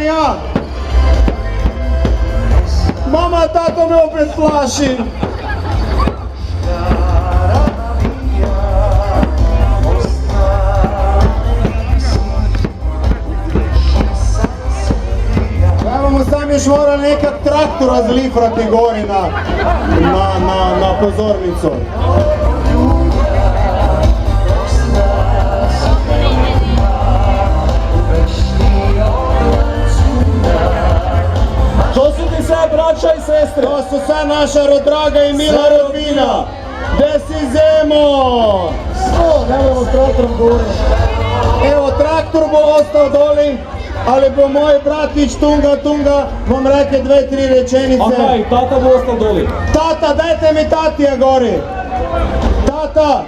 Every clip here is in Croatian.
sam ja. Mama, tato me opet plaši. Trebamo sam još mora nekak traktor razlifrati gori na pozornicu. To su ti sve braća i sestre. To su sve naša draga i mila rodbina. Gde si Zemo? Nemojmo s traktorom govoriti. Evo, traktor bo ostao doli, ali bo moj bratić Tunga vam reke 2-3 rečenice. A kaj, tata bo ostao doli. Tata, dajte mi tatija gori. Tata.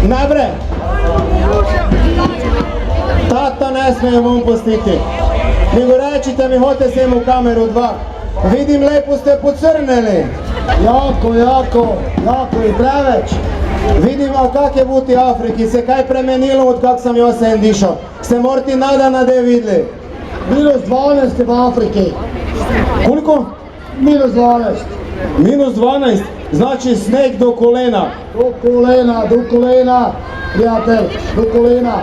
Najbre. Tata ne smije vam pustiti. Nego rečite mi, hoćete se u kameru 2. Vidim, lepo ste pocrneli. Jako i preveć. Vidim, a kak je buti Afriki, se kaj premenilo od kak sam Josen dišao. Ste morti nadana da je vidli. -12 je v Afriki. Koliko? -12. -12, znači sneg do kolena. Do kolena, prijatelj, do kolena.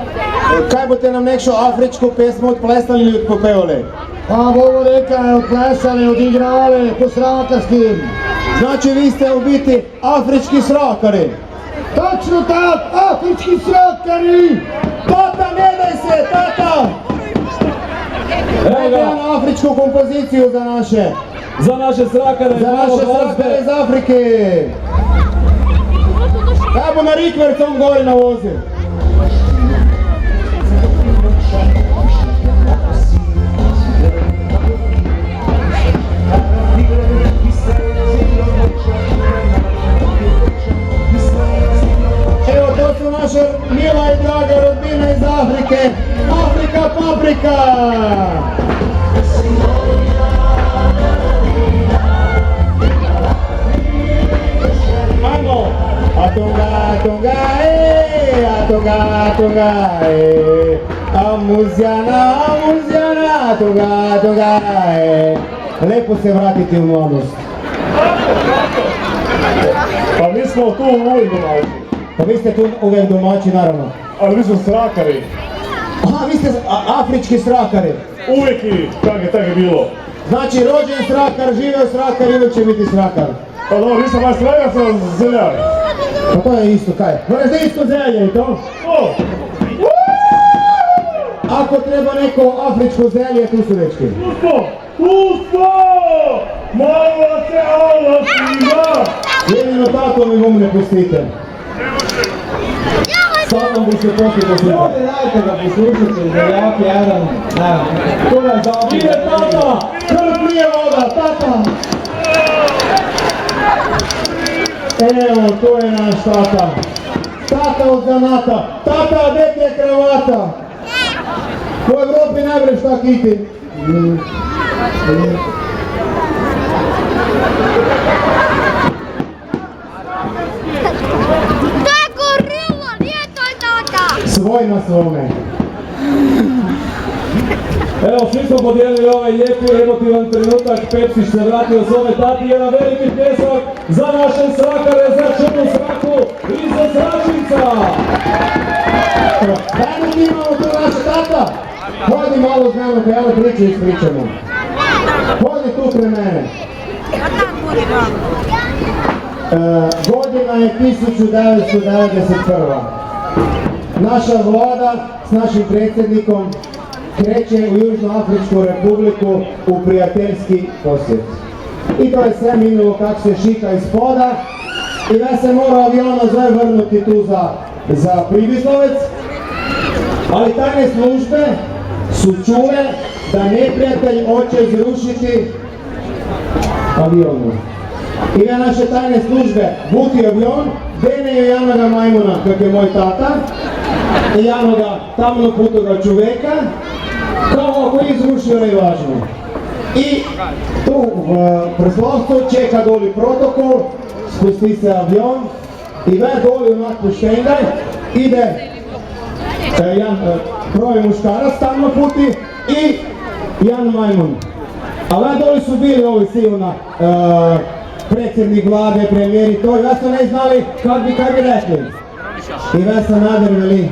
Kaj boste nam nekšo afričku pesmu odplesali ili odpopevali? Pa bomo nekaj odplesali, odigrali po srakarskim. Znači vi ste u biti afrički srakari. Točno tak, afrički srakari! Tata, ne daj se, tata! Dajte jednu afričku kompoziciju za naše. Za naše srakare. Za naše srakare iz Afrike. Evo na rikvercom gori na vozi. Evo, to su naša mila i draga rodbina iz Afrike. Afrika paprika! Ajmo! Atunga, Amuzjana, atunga, Lepo se vratiti u mladost. Pa mi smo tu uvijek domaći. Pa vi ste tu uvijek domaći, naravno. Ali mi smo srakari. Aha, vi ste afrički srakari. Uvijek i tak je bilo. Znači, rođen srakar, živeo srakar i uvijek će biti srakar. Pa dobro, nisam baš srakar, sam zeljar. Pa to je isto, kaj? Moraš da isto zelje i to? O! Ako treba neko afričko zelje, tu su dečki. Usto! Malo se alasima! Jedino tako mi vam ne pustite. Sad vam bi se poslije poslije. Ovdje dajte ga poslušati, da je jako jedan, to je zabavno. Ide tata! Krv nije voda, tata! Evo, to je naš tata. Tata od zanata. Tata, gdje ti je kravata? U Evropi ne breš tak iti. To je gorila, nije to tata! Svoj na svome. Evo, svi smo podijelili ovaj lijepi emotivan trenutak. Pepsić se vratio svome tati. Jedan veliki pljesak za naše srakare, za čudnu sraku i za Sračica. Dajmo ti imamo tu naše tata. Hodi malo s nama, kaj ove priče ispričamo. Hodi tu pre mene. Godina je 1991. Naša vlada s našim predsjednikom kreće u Južnoafričku republiku u prijateljski posjet. I to je sve minulo kako se šika iz poda i da se mora aviona vrnuti tu za Pribislovec, ali tajne službe su čule da neprijatelj hoće zrušiti avionu. I na naše tajne službe buti avion, dene je jednoga majmuna, kak je moj tata, i jednoga tamno putoga čoveka, kao ako je izrušio najvažnije. I tu v proslavstvu čeka doli protokol, spusti se avion i ve doli onak poštengaj, ide jedan broj muškarac tamo puti i jedan majmun. Ali doli su bili ovi sigurno predsjednik vlade, premijeri, to i vas to ne znali kad bi rekli. I vas Sanader veli,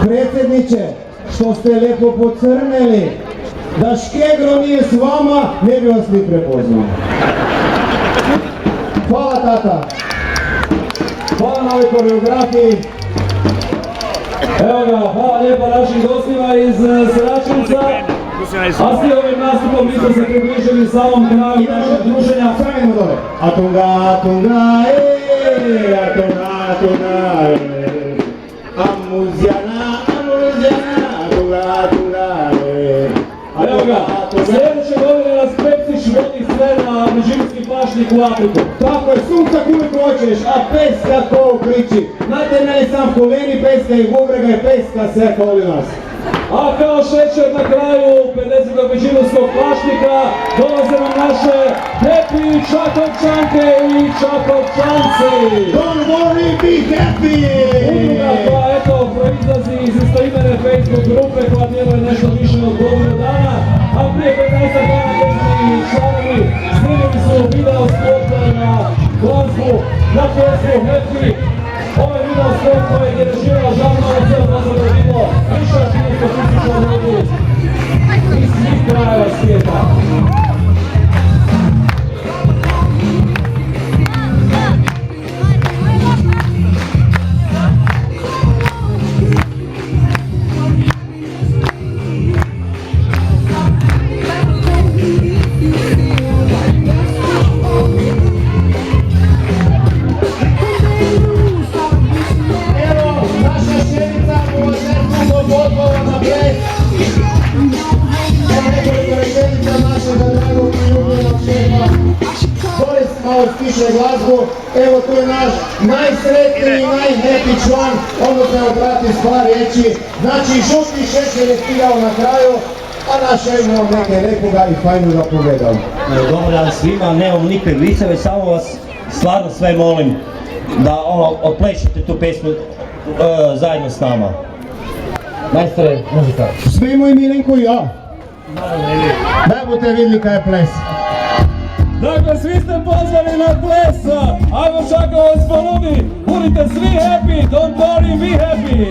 predsjedniče, što ste lijepo pocrneli, da Škegro nije s vama, ne bi vas ni prepoznao. Hvala tata. Hvala na ovoj koreografiji. Evo ga, hvala lijepo našim gostima iz Sračunca. A svi ovim nastupom mi smo se približili samom kraju našeg druženja. Stavimo dole. Atunga, atunga, atunga, atunga, amuzijana, atunga, atunga, Evo ga, sljedeće godine nas Pepsić vodi sve na Međimurski pašnjak u Afriku. Tako je, sunca koliko hoćeš, a peska ko kriči. Znate meni sam koleni peska i bubrega i peska sve koli nas. A kao šećer na kraju 50. Međimurskog pašnjaka dolaze nam naše Happy Čakovčanke i Čakovčanci. Don't worry, be happy! Udruga koja eto proizlazi iz istoimene Facebook grupe koja djeluje nešto više od godinu dana, a prije 15 dana njezini članovi snimili su video spot na glazbu, na pjesmu Happy. Ovaj video spot koji je režirao Žarnova cijelo dozor je bilo više od 400.000 ljudi iz svih krajeva svijeta. Stiše glazbu, evo tu je naš najsretniji i najhappy član, ono se obrati s par riječi, znači žuti šećer je stigao na kraju, a naš imamo nekoga i fajno da pogledam. Dobar dan svima, nemam nikakve vice, već samo vas stvarno sve molim da otplešite tu pesmu zajedno s nama. Majstore, muzika. Svimo i Milenko i ja. Da budete vidjeli kaj je ples. Dakle, svi ste pozvani na ples, ajmo Čakovac poludi, budite svi happy, don't worry, be happy!